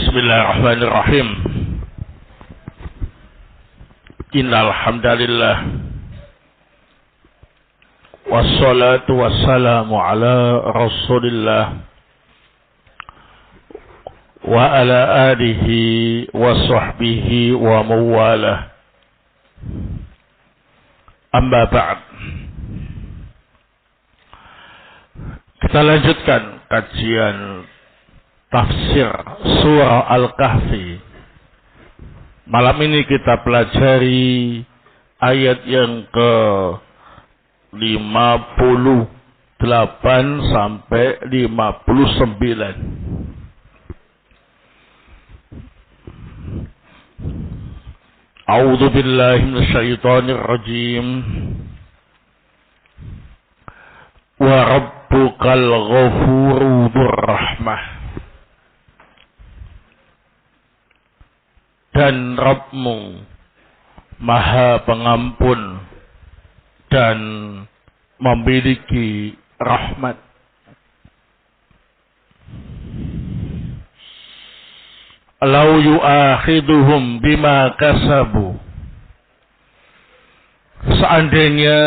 Bismillahirrahmanirrahim. Innal hamdalillah wassalatu wassalamu ala Rasulillah wa ala alihi wa sahbihi wa mawalah. Amma ba'd. Kita lanjutkan kajian tafsir surah Al-Kahfi. Malam ini kita pelajari ayat yang ke-58 sampai 59. A'udzu billahi minasyaitonir rajim. Wa rabbukal ghafuru dzur rahmah. Dan Rabbmu Maha Pengampun dan memiliki rahmat. Lau yu'akhiduhum bima kasabu. Seandainya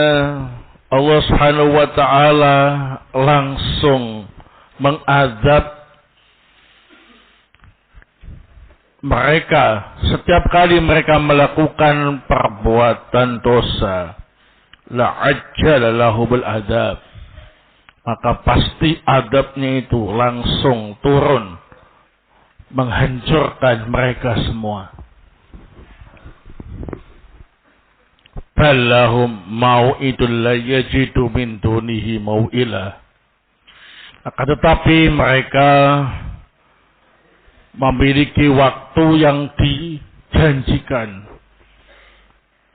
Allah Subhanahu wa ta'ala langsung mengazab mereka setiap kali mereka melakukan perbuatan dosa, la'ajjala lahumul adab, maka pasti adabnya itu langsung turun menghancurkan mereka semua. Ballahum mau'idul la yajidu min dunihi mau'ilah. Akan tetapi mereka memiliki waktu yang dijanjikan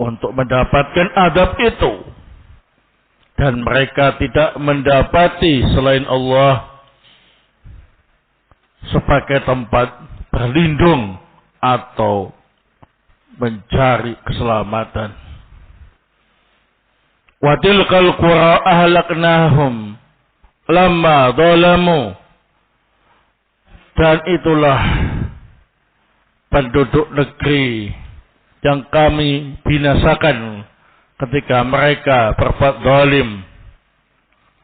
untuk mendapatkan adab itu, dan mereka tidak mendapati selain Allah sebagai tempat berlindung atau mencari keselamatan. Wa tilkal qura ahlaknahum lamma zalamu. Dan itulah penduduk negeri yang kami binasakan ketika mereka berbuat zalim.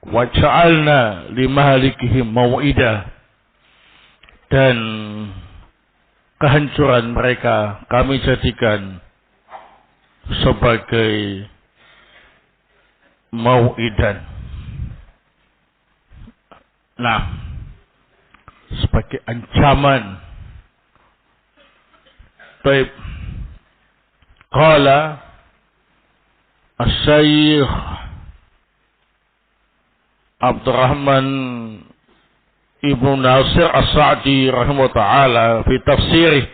Wa ja'alna limahalikihim mau'idah. Dan kehancuran mereka kami jadikan sebagai mau'idan. Nah, sebagai ancaman. Baik. Qala Asy-Syaikh Abdurrahman Ibnu Nasir As-Sa'di rahimahullah ta'ala fi tafsirih,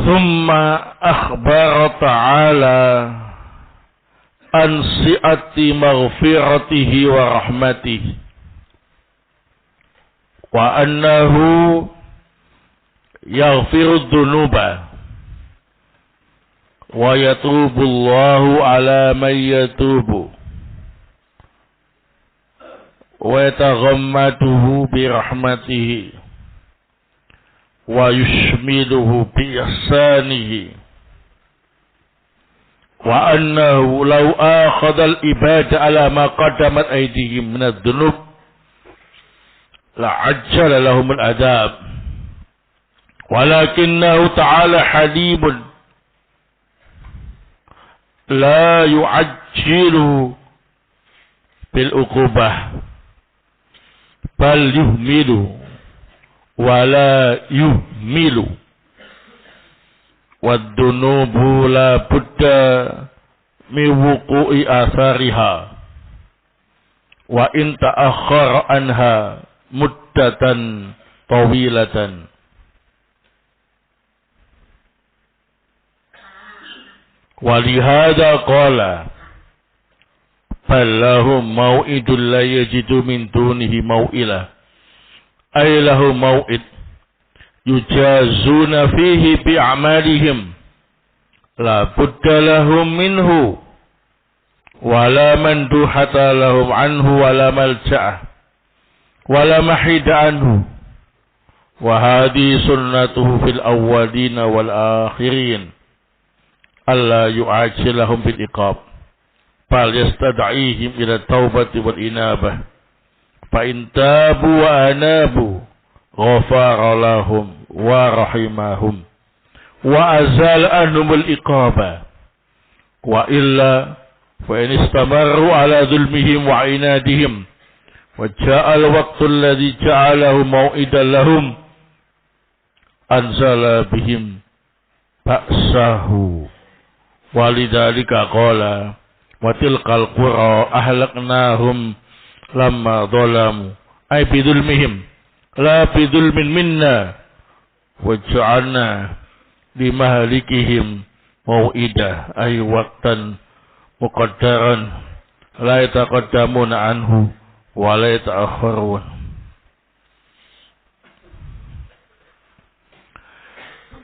thumma akhbara ta'ala an si'ati maghfiratihi wa rahmatihi wa annahu yaghfiru dhunuba wa yatubu Allahu ala man yatubu wa yataghammaduhu bi rahmatihi wa yushmiluhu bi ihsanihi wa annahu law akhadha al-ibada ala ma qaddamat aydihim min adh-dhunub la'ajjala lahumul adab walakinnahu ta'ala halimun la yu'ajjilu bil uqubah bal yuhmilu wa la yuhmilu wad-dunubu la budda min wuqu'i athariha wa in ta'akhkhara anha muddatan tawilatan. Walihada qala fallahum mau'idul la yajidu min dunihi mau'ilah. Ay lahu mau'id yujazuna fihi bi'amalihim la budda lahum minhu wala manduhata lahum anhu wala malja'ah wala mahida anhu wa hadi sunnatuhu fil awwalina wal akhirin alla yu'ajilahum bil iqab bal yastad'ihim ila taubati wal inabah fa in tabu wa anabu ghafara lahum wa rahimahum wa azal anhumul iqaba wa illa fa in istamaru ala zulmihim wa inadihim wa ja'al waqtu alladhi ja'alahu maw'idan lahum anzala bihim ba'sahu walidhalika qala wa tilkal qura ahlaknahum lamma dhalamu ay bidulmihim la bidulmin minna wa ja'alna limahalikihim mau'idah ay waqtan muqaddaran la yataqaddamuna anhu wa la yata'akhirun.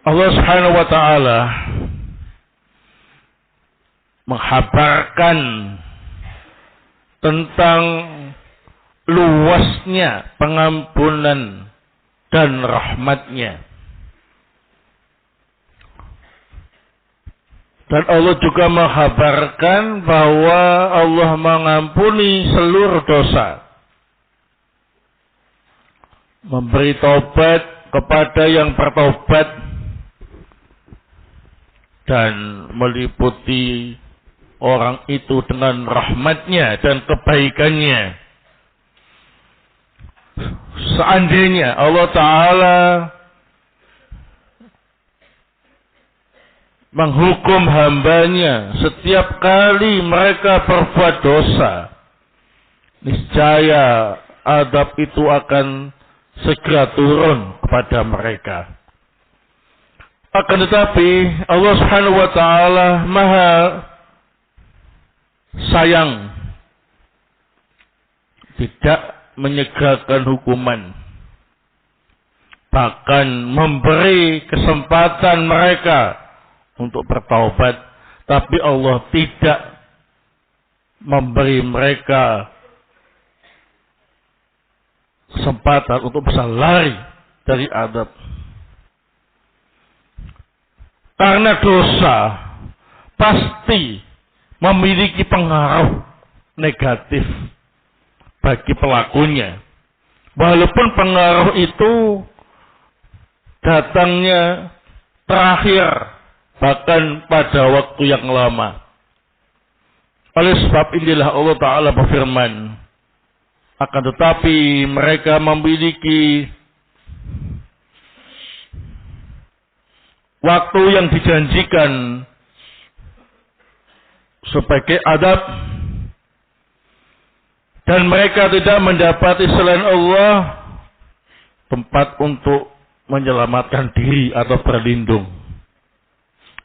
Allah Subhanahu wa taala menghabarkan tentang luasnya pengampunan dan rahmatnya. Dan Allah juga menghabarkan bahwa Allah mengampuni seluruh dosa. Memberi taubat kepada yang bertaubat dan meliputi orang itu dengan rahmatnya dan kebaikannya. Seandainya Allah Ta'ala menghukum hambanya setiap kali mereka berbuat dosa, niscaya adab itu akan segera turun kepada mereka. Akan tetapi Allah Subhanahu wa taala Maha sayang, tidak menyegarkan hukuman, bahkan memberi kesempatan mereka untuk bertaubat, tapi Allah tidak memberi mereka kesempatan untuk bisa lari dari azab. Karena dosa pasti memiliki pengaruh negatif bagi pelakunya. Walaupun pengaruh itu datangnya terakhir, bahkan pada waktu yang lama. Oleh sebab inilah Allah Ta'ala berfirman, akan tetapi mereka memiliki waktu yang dijanjikan sebagai adab, dan mereka tidak mendapati selain Allah tempat untuk menyelamatkan diri atau berlindung.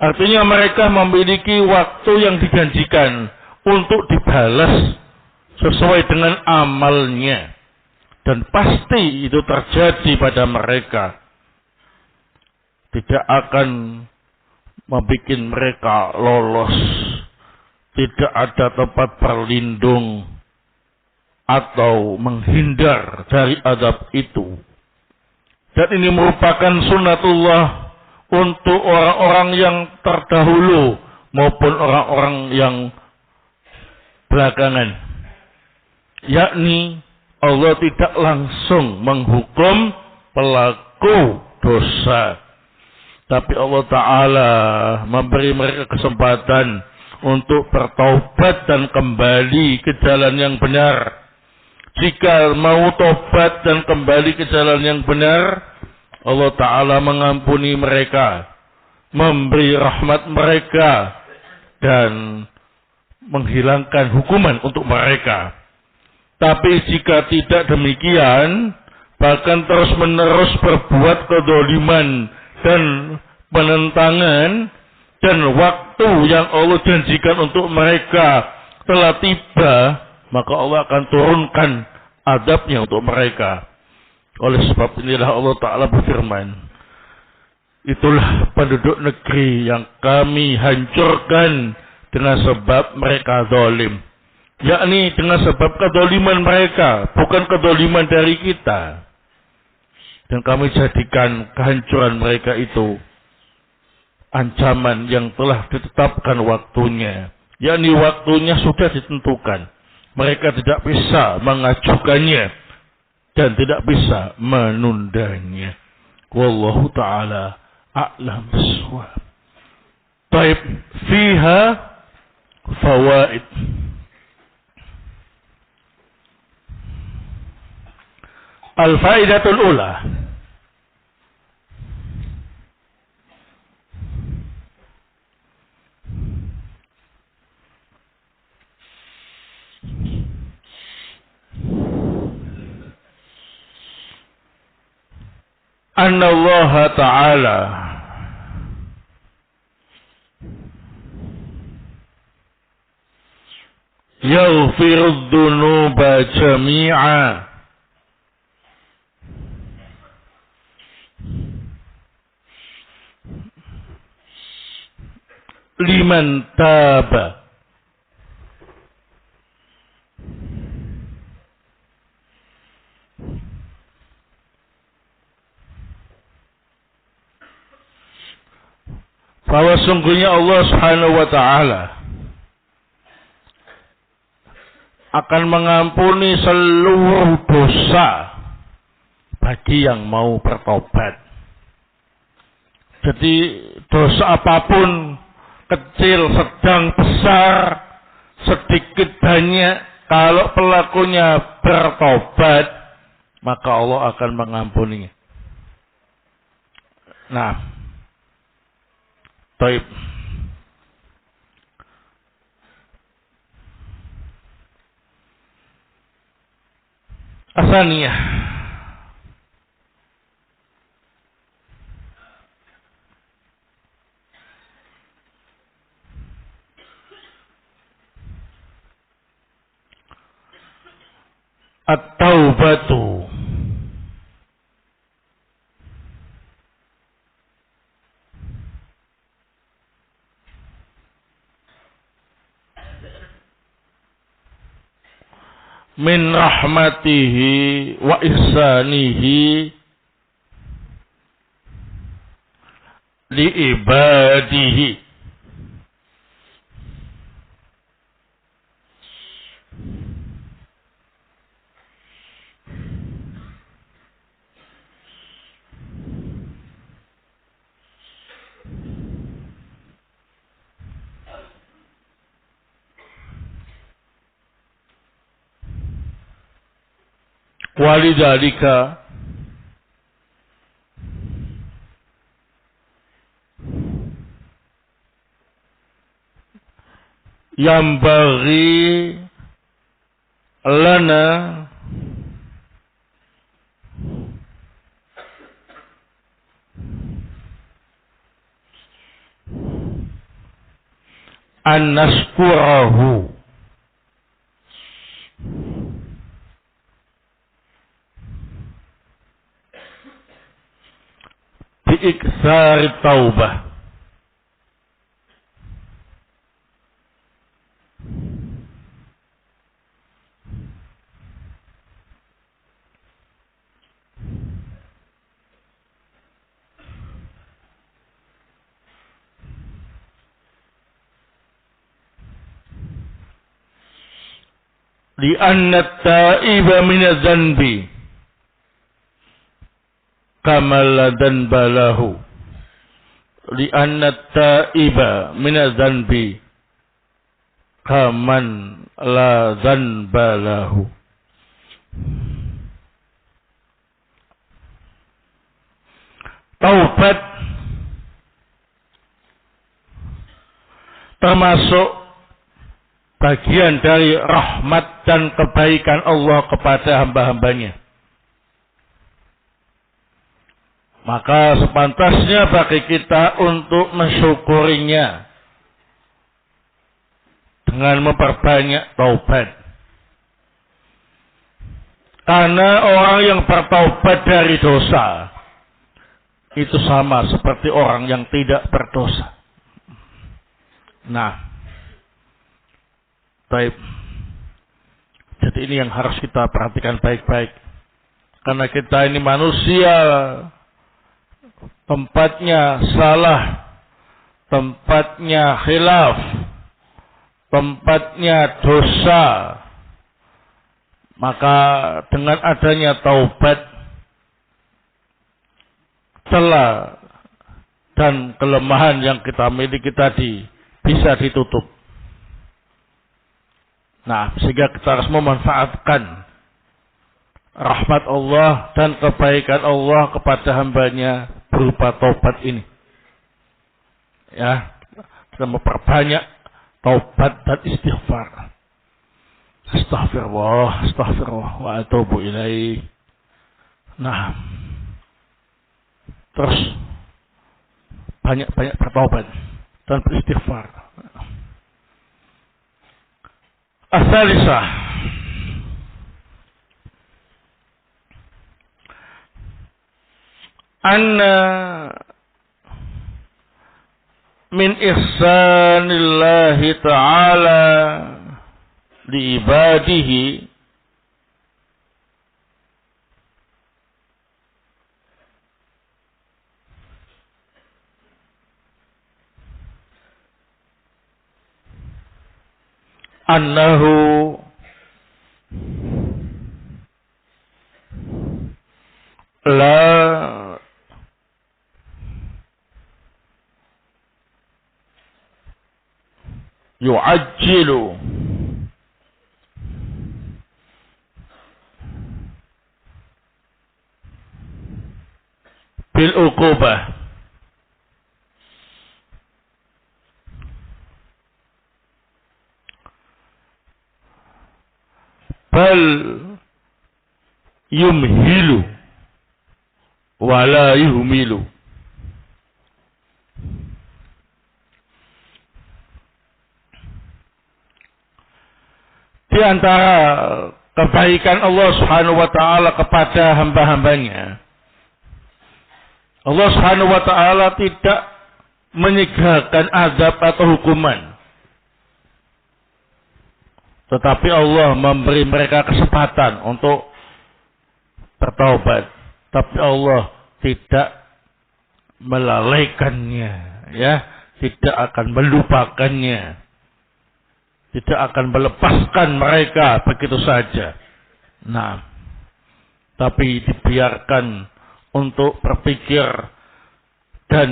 Artinya mereka memiliki waktu yang dijanjikan untuk dibalas sesuai dengan amalnya. Dan pasti itu terjadi pada mereka. Tidak akan membuat mereka lolos. Tidak ada tempat berlindung atau menghindar dari azab itu. Dan ini merupakan sunnatullah untuk orang-orang yang terdahulu maupun orang-orang yang belakangan. Yakni Allah tidak langsung menghukum pelaku dosa, tapi Allah Ta'ala memberi mereka kesempatan untuk bertaubat dan kembali ke jalan yang benar. Jika mau taubat dan kembali ke jalan yang benar, Allah Ta'ala mengampuni mereka, memberi rahmat mereka, dan menghilangkan hukuman untuk mereka. Tapi jika tidak demikian, bahkan terus-menerus berbuat kedoliman dan penentangan, dan waktu yang Allah janjikan untuk mereka telah tiba, maka Allah akan turunkan azabnya untuk mereka. Oleh sebab inilah Allah Ta'ala berfirman, itulah penduduk negeri yang kami hancurkan dengan sebab mereka zalim. Yakni dengan sebab kedoliman mereka, bukan kedoliman dari kita. Dan kami jadikan kehancuran mereka itu ancaman yang telah ditetapkan waktunya. Yakni waktunya sudah ditentukan. Mereka tidak bisa mengajukannya dan tidak bisa menundanya. Wallahu ta'ala a'lam bissawab. Baik, fiha fawaid. Al-faidatul ula. Anna Allah Ta'ala yaghfiru dhunuba jami'a liman taba bahwa sungguhnya Allah Subhanahu wa Ta'ala akan mengampuni seluruh dosa bagi yang mau bertobat. Jadi dosa apapun, kecil, sedang, besar, sedikit, banyak, kalau pelakunya bertobat, maka Allah akan mengampuninya. Nah, baik. Asaniyah. At-taubatu min rahmatihi wa ihsanihi li ibadihi. Walidhalika yambaghi lana an naskurahu bi iktsari taubah li anna at-taiba min adz-dzanbi kama la dzanba lahu. Li anna at-taiba min adz-dzanbi kaman la dzanba lahu. Taubat termasuk bagian dari rahmat dan kebaikan Allah kepada hamba-hambanya. Maka sepantasnya bagi kita untuk mensyukurinya dengan memperbanyak taubat. Karena orang yang bertaubat dari dosa itu sama seperti orang yang tidak berdosa. Nah, baik. Jadi ini yang harus kita perhatikan baik-baik. Karena kita ini manusia, tempatnya salah, tempatnya khilaf, tempatnya dosa. Maka dengan adanya taubat, celah dan kelemahan yang kita miliki tadi bisa ditutup. Nah, sehingga kita harus memanfaatkan rahmat Allah dan kebaikan Allah kepada hambanya berupa taubat ini. Ya, kita memperbanyak taubat dan istighfar. Astaghfirullah, astaghfirullah, wa atubu ilaih. Nah, terus banyak-banyak bertaubat dan beristighfar. As-salisah, anna min ihsanillahi ta'ala li ibadihi annahu la yu'ajjilu bil uqubah bal yumhilu wala yuhmilu. Di antara kebaikan Allah Subhanahu wa taala kepada hamba-hambanya, Allah Subhanahu wa taala tidak menyegerakan azab atau hukuman, tetapi Allah memberi mereka kesempatan untuk bertaubat. Tapi Allah tidak melalaikannya, ya, tidak akan melupakannya, tidak akan melepaskan mereka begitu saja. Nah, tapi dibiarkan untuk berpikir dan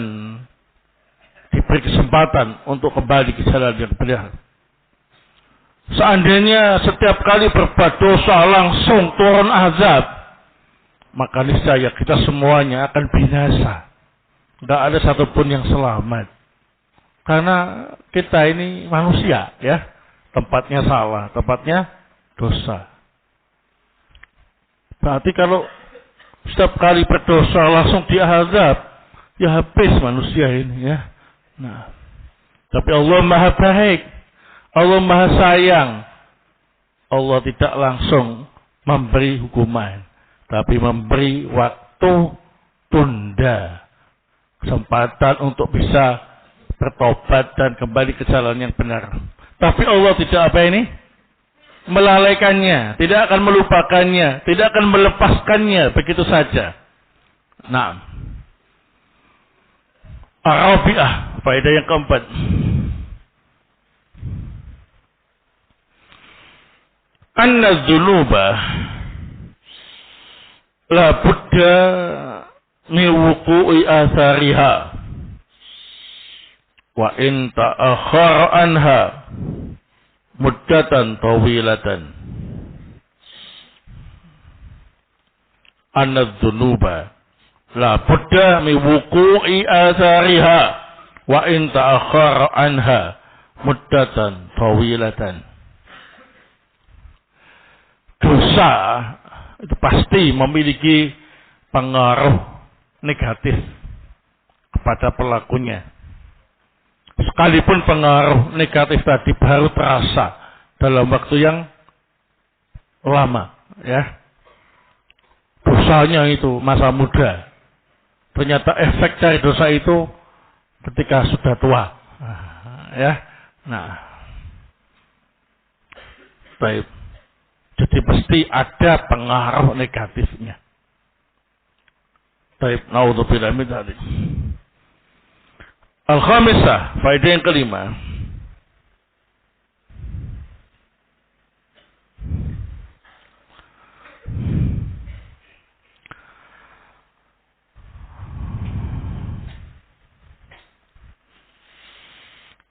diberi kesempatan untuk kembali ke jalan yang benar. Seandainya setiap kali berbuat dosa langsung turun azab, maka niscaya kita semuanya akan binasa. Tidak ada satupun yang selamat. Karena kita ini manusia, ya. Tempatnya salah, tempatnya dosa. Berarti kalau setiap kali berdosa langsung diazab, ya habis manusia ini, ya. Nah, tapi Allah Maha baik, Allah Maha sayang. Allah tidak langsung memberi hukuman, tapi memberi waktu tunda, kesempatan untuk bisa bertobat dan kembali ke jalan yang benar. Tapi Allah tidak apa ini? Melalaikannya, tidak akan melupakannya, tidak akan melepaskannya begitu saja. Nah, Arabiah, faedah yang keempat. Anna dzunuba la budda min wuqu'i athariha wa in ta'akhkhara anha muddatan tawilatan. Anna dzunuba la budda min wuqu'i athariha wa in ta'akhkhara anha muddatan tawilatan. Dosa itu pasti memiliki pengaruh negatif kepada pelakunya. Sekalipun pengaruh negatif tadi baru terasa dalam waktu yang lama, ya. Dosanya itu masa muda. Ternyata efek dari dosa itu ketika sudah tua. Ya. Nah. Baik. Jadi pasti ada pengaruh negatifnya. Taib, naudzubillah min dzalik. Al-khamisah, faedah yang kelima.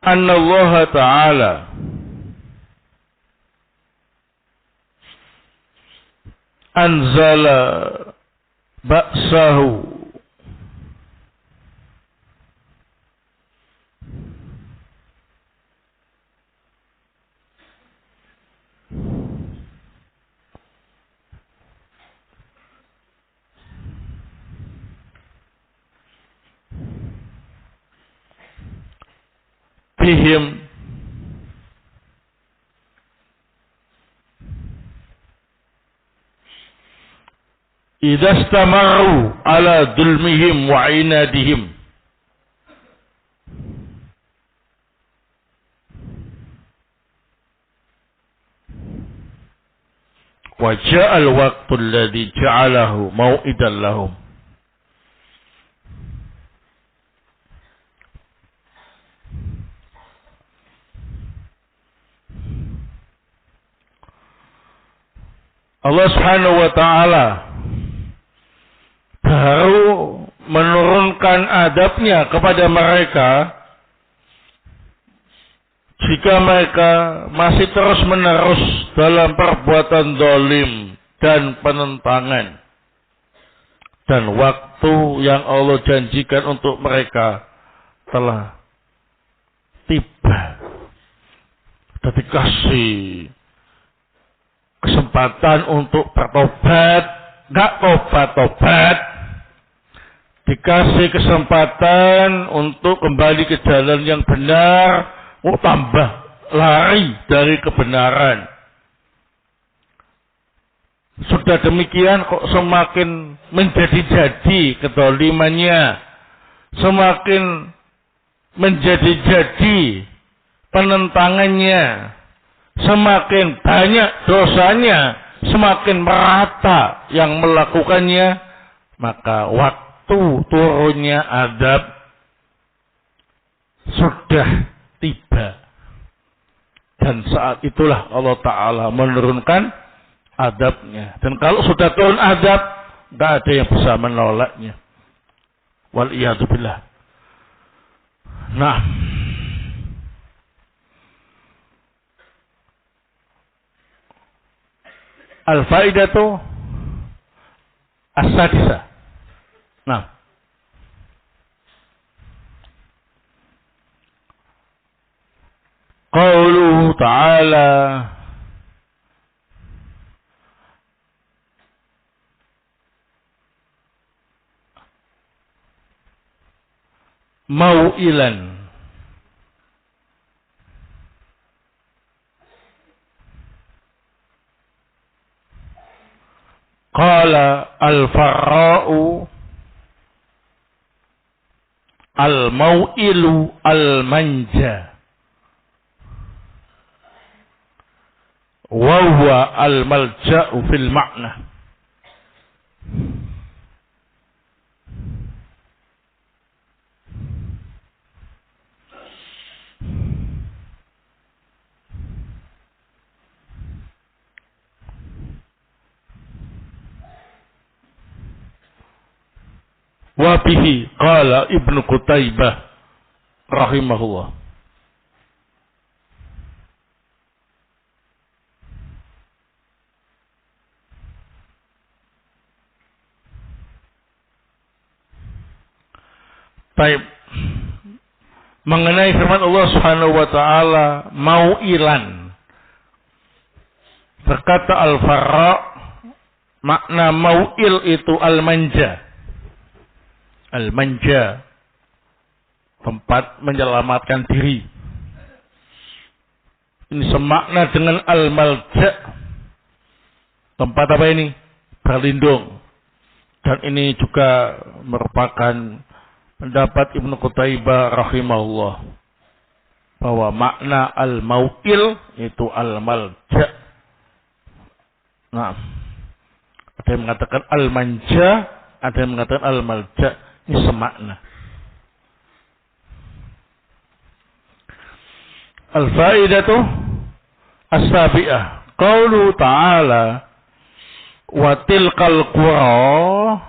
Anna Allah Ta'ala anzala ba'sahu bihim idza istamaru ala dhulmihim wa inadihim wa ja'al waqtu alladhi ja'alahu mau'idan lahum. Allah Subhanahu wa ta'ala baru menurunkan adabnya kepada mereka jika mereka masih terus-menerus dalam perbuatan zalim dan penentangan. Dan waktu yang Allah janjikan untuk mereka telah tiba. Sudah dikasih kesempatan untuk bertobat, enggak tobat-tobat. Dikasih kesempatan untuk kembali ke jalan yang benar, tambah lari dari kebenaran. Sudah demikian kok semakin menjadi-jadi kedolimannya, semakin menjadi-jadi penentangannya, semakin banyak dosanya, semakin merata yang melakukannya, maka waktu turunnya azab sudah tiba. Dan saat itulah Allah Ta'ala menurunkan azabnya. Dan kalau sudah turun azab, tidak ada yang bisa menolaknya. Wal'iyadzubillah. Nah, al-faidatu as-sadisah. Nah, qauluhu ta'ala mau'ilan qala al-farra'u al-mau'ilu al-manja wa huwa al-malja'u fil ma'na. Wa bihi qala Ibnu Qutaibah rahimahullah. Baik. Mengenai firman Allah Subhanahu wa taala mau'ilan. Berkata Al-Farra, makna mau'il itu al-manja. Al-manja, tempat menyelamatkan diri. Ini semakna dengan al-malja. Tempat apa ini? Berlindung. Dan ini juga merupakan pendapat Ibnu Qutaibah rahimahullah, bahwa makna al-mau'il itu al-malja. Nah, ada yang mengatakan al-manja ada yang mengatakan al-malja, ini semakna. Al-faidatu as-sabi'ah. Qaulu ta'ala wa tilkal qura.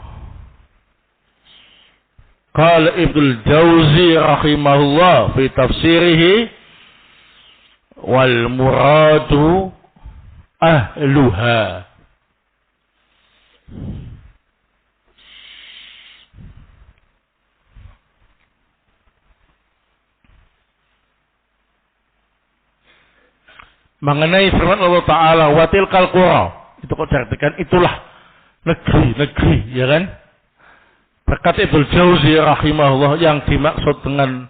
Qala Ibnul Jauzi rahimahullah fi tafsirihi wal muradu ahluha. Mengenai firman Allah Ta'ala watil kalqura, itu kok diartikan itulah negeri-negeri, ya kan? Berkata Ibnul Jauzi rahimahullah, yang dimaksud dengan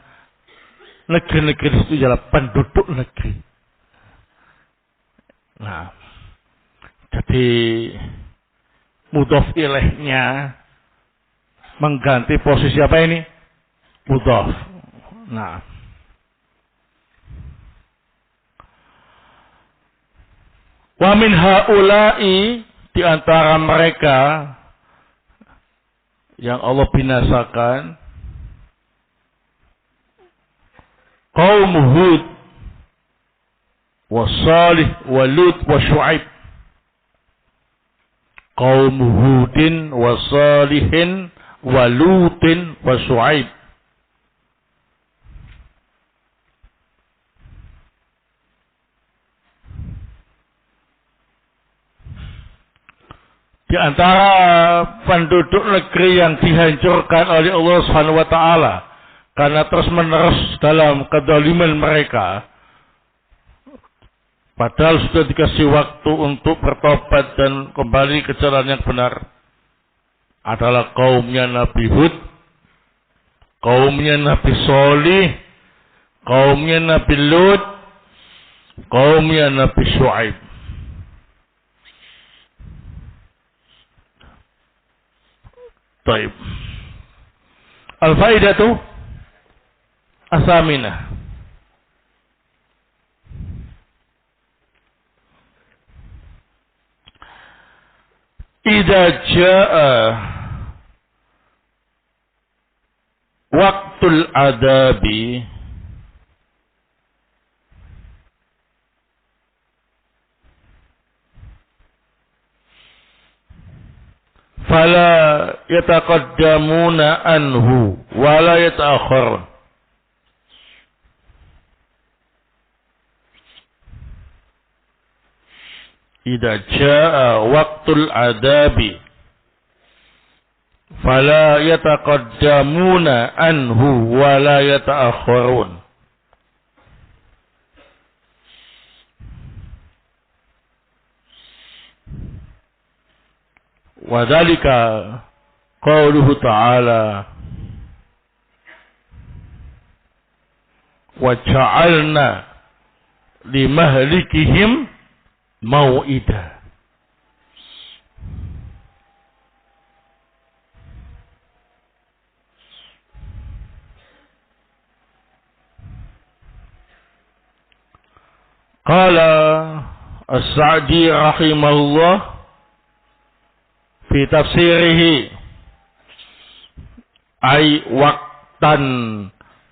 negeri-negeri itu adalah penduduk negeri. Nah, jadi mudhof ilaihnya mengganti posisi apa ini? Mudhof. Nah, wa min haula'i, di antara mereka yang Allah binasakan, kaum Hud wa Salih wa Lut wa Syu'aib. Kaum Hudin wa Salihin wa Lutin wa Syu'aib. Di antara penduduk negeri yang dihancurkan oleh Allah Subhanahu wa taala karena terus-menerus dalam kezaliman mereka, padahal sudah dikasih waktu untuk bertobat dan kembali ke jalan yang benar, adalah kaumnya Nabi Hud, kaumnya Nabi Shalih, kaumnya Nabi Lut, kaumnya Nabi Syu'aib. Taib. Al-faidatu as-saminah. Idza jaa waqtul adabi fala yataqaddamuna anhu wala yata'akhirun. Idza jaa waqtul adabi fala yataqaddamuna anhu wala yata'akhirun. Wa dzalika qauluhu ta'ala wa ja'alna limahlikihim mau'ida. Qala As-Sa'di rahimahullah fi tafsirihi ay waqtan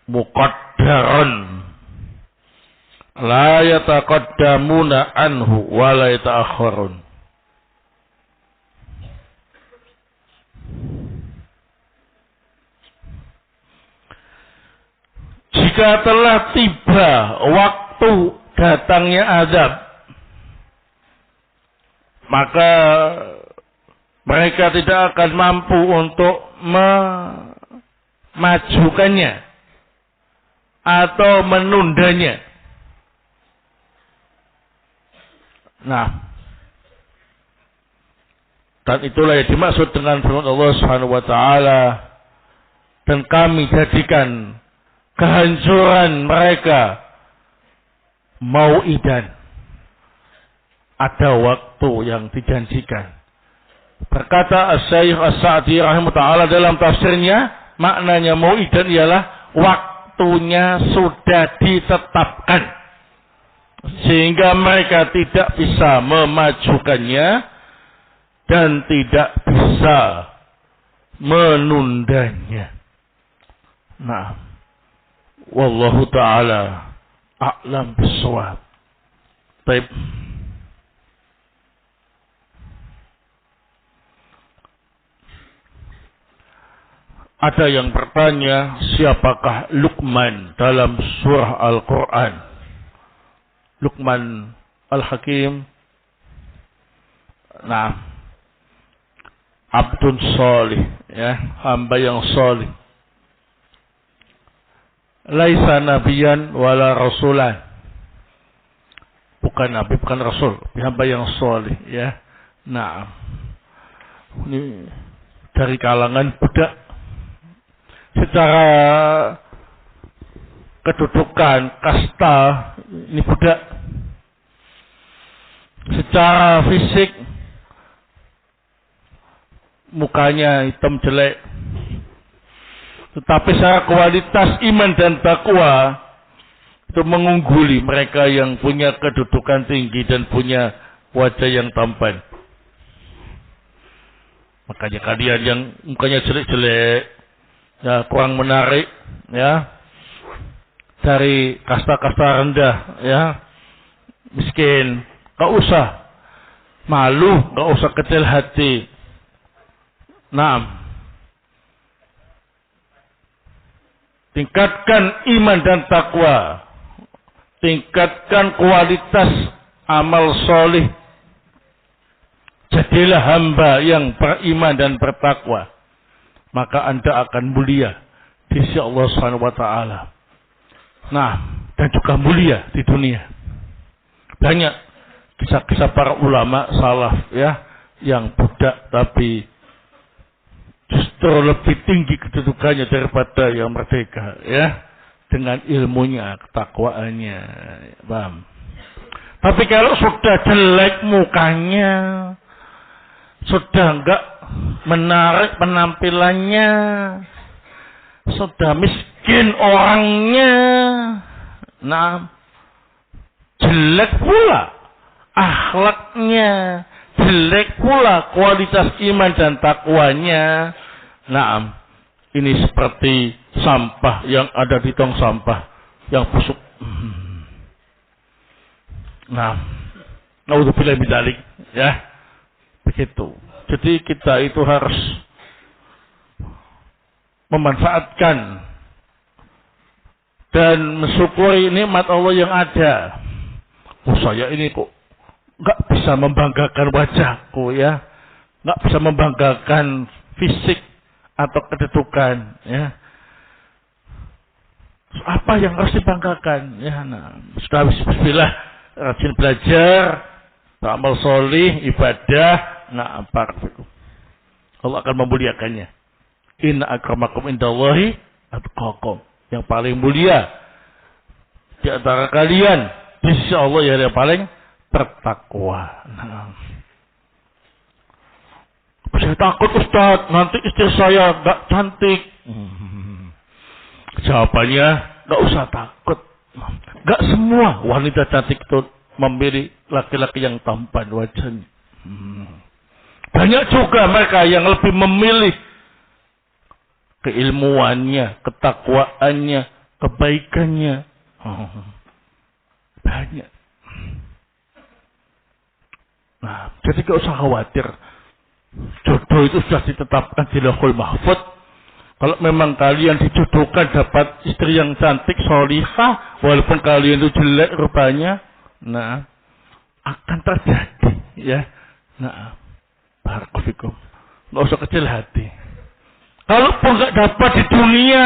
muqaddaran la yataqaddamuna anhu wa la yata'akhirun. Jika telah tiba waktu datangnya azab, maka mereka tidak akan mampu untuk memajukannya atau menundanya. Nah, dan itulah yang dimaksud dengan firman Allah Subhanahu wa taala, dan kami jadikan kehancuran mereka mau'idan, ada waktu yang dijanjikan. Berkata Asy-Syaikh As-Sa'di rahimahullah dalam tafsirnya, maknanya mau'idan ialah waktunya sudah ditetapkan, sehingga mereka tidak bisa memajukannya dan tidak bisa menundanya. Nah, wallahu taala a'lam bissawab. Baik. Ada yang bertanya, siapakah Luqman dalam surah Al-Quran? Luqman Al-Hakim. Nah, abdun salih, ya, hamba yang salih. Laisa nabiyan wala rasulan. Bukan nabi, bukan rasul, hamba yang salih, ya. Nah, ini dari kalangan budak. Secara kedudukan kasta ini budak. Secara fisik mukanya hitam jelek. Tetapi secara kualitas iman dan takwa itu mengungguli mereka yang punya kedudukan tinggi dan punya wajah yang tampan. Makanya kalian yang mukanya jelek-jelek, ya, kurang menarik, ya, dari kasta-kasta rendah, ya, miskin, gak usah malu, gak usah kecil hati. Nah, tingkatkan iman dan takwa, tingkatkan kualitas amal solih, jadilah hamba yang beriman dan bertakwa, maka Anda akan mulia di sisi Allah Subhanahu wa taala. Nah, dan juga mulia di dunia. Banyak kisah-kisah para ulama salaf, ya, yang budak tapi justru lebih tinggi kedudukannya daripada yang merdeka, ya, dengan ilmunya, ketakwaannya, paham? Tapi kalau sudah jelek mukanya, sudah enggak menarik penampilannya, sudah miskin orangnya, nah, jelek pula akhlaknya, jelek pula kualitas iman dan takwanya. Nah, ini seperti sampah yang ada di tong sampah yang busuk. Nah, naudzubillah min dzalik, ya, begitu. Jadi kita itu harus memanfaatkan dan mensyukuri nikmat Allah yang ada. Oh, saya ini kok nggak bisa membanggakan wajahku, ya, nggak bisa membanggakan fisik atau kedudukan, ya. Apa yang harus dibanggakan? Ya, nah, sudah bismillah, rajin belajar, amal solih, ibadah. Nah, barakallahu. Allah akan memuliakannya. Inna akramakum indallahi atqakum. Yang paling mulia di antara kalian di sisi Allah yang paling bertakwa. Nah, saya takut Ustaz, nanti istri saya enggak cantik. Jawabannya, enggak usah takut. Enggak semua wanita cantik itu memilih laki-laki yang tampan wajahnya. Banyak juga mereka yang lebih memilih keilmuannya, ketakwaannya, kebaikannya. Banyak. Nah, jadi gak usah khawatir. Jodoh itu sudah ditetapkan di Lauhul Mahfuz. Kalau memang kalian dijodohkan dapat istri yang cantik, sholihah, walaupun kalian itu jelek rupanya, nah, akan terjadi, ya. Nah, barakallahu fikum. Nggak usah kecil hati. Kalaupun nggak dapat di dunia,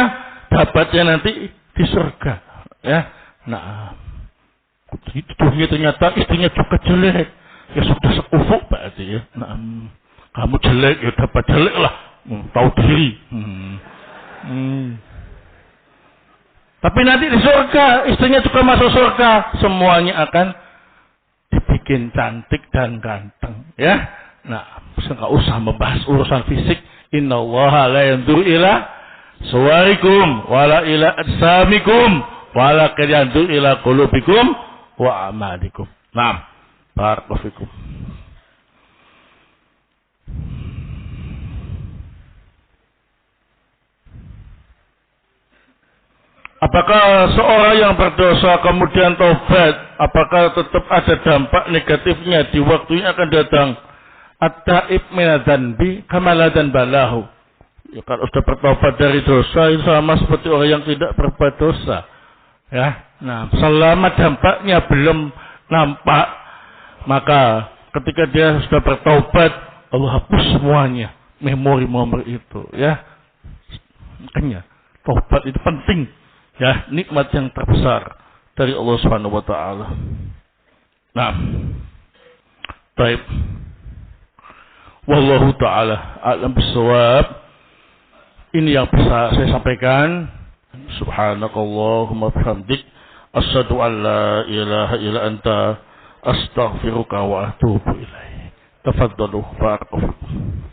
dapatnya nanti di surga, ya. Nah, di dunia ternyata istrinya juga jelek, ya sudah sekufuk berarti, ya. Nah, kamu jelek, ya dapat jelek lah, tahu diri. Tapi nanti di surga, istrinya juga masuk surga, semuanya akan dibikin cantik dan ganteng, ya. Nah, nggak usah membahas urusan fisik. Innallaha la yanzuru ila suwarikum wala ila ajsamikum walakin yanzuru ila qulubikum wa a'malikum. Naam, barakallahu fikum. Apakah seorang yang berdosa kemudian taubat, apakah tetap ada dampak negatifnya di waktu yang akan datang? At-taib minadzanbi kama la dzanba lahu. Ya, kalau sudah bertobat dari dosa itu sama seperti orang yang tidak berbuat dosa. Ya, nah selama dampaknya belum nampak, maka ketika dia sudah bertobat, Allah hapus semuanya memori-memori itu. Ya, makanya tobat itu penting. Ya, nikmat yang terbesar dari Allah Subhanahu wa taala. Nah, baik. Wallahu taala a'lam bissawab. Ini yang bisa saya sampaikan. Subhanakallahumma bihamdik asyhadu an la ilaha illa anta astaghfiruka wa atubu ilaik. Tafaddalu barakallahu.